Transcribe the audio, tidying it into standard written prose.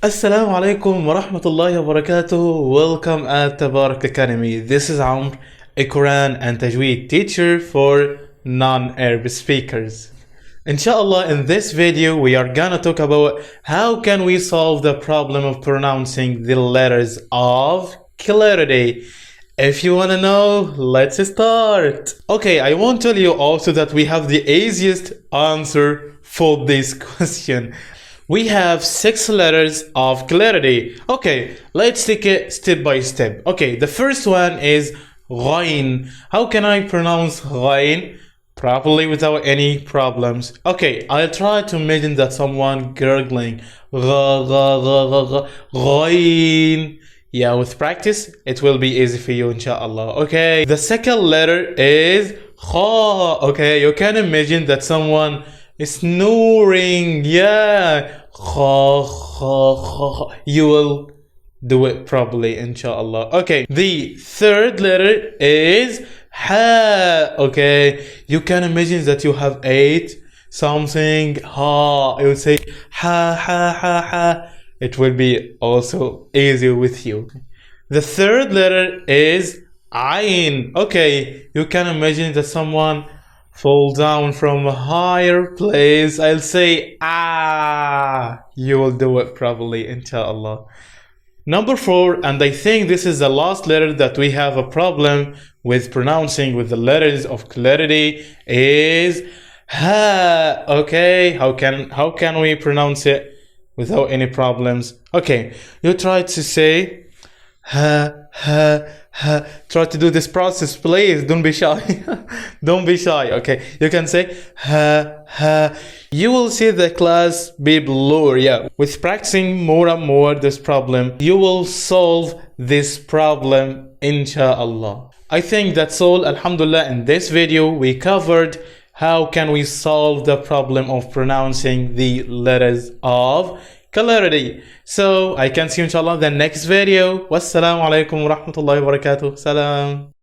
Assalamu alaikum wa rahmatullahi wa barakatuh. Welcome at Tabarak Academy. This is Amr, a Quran and Tajweed teacher for non-Arab speakers. Inshallah, in this video, we are gonna talk about how can we solve the problem of pronouncing the letters of clarity. If you wanna know, let's start. Okay, I won't tell you also that we have the easiest answer for this question. We have 6 letters of clarity. Okay, let's take it step by step. Okay, the first one is ghain. How can I pronounce ghain properly without any problems? Okay, I'll try to imagine that someone gurgling. Ghain. Yeah, with practice, it will be easy for you, inshallah. Okay, the second letter is kha. Okay, you can imagine that someone is snoring. Yeah, kha, kha, kha. You will do it properly, inshallah. Okay, the third letter is ha. Okay, you can imagine that you have ate something. Ha, you will say ha, ha, ha, ha. It will be also easier with you. The third letter is ayn. Okay, you can imagine that someone fall down from a higher place. I'll say ah. You will do it properly, inshallah. Number 4, and I think this is the last letter that we have a problem with pronouncing with the letters of clarity, is ha. Okay, how can we pronounce it without any problems? Okay, you try to say ha, ha, ha. Try to do this process, please. Don't be shy. Don't be shy. Okay, you can say ha, ha. You will see the class be blur. Yeah, with practicing more and more this problem, you will solve this problem, inshallah. I think that's all. Alhamdulillah, in this video we covered how can we solve the problem of pronouncing the letters of clarity. So I can see you inshallah in the next video. Wassalamu alaikum wa rahmatullahi wa barakatuh. Salam.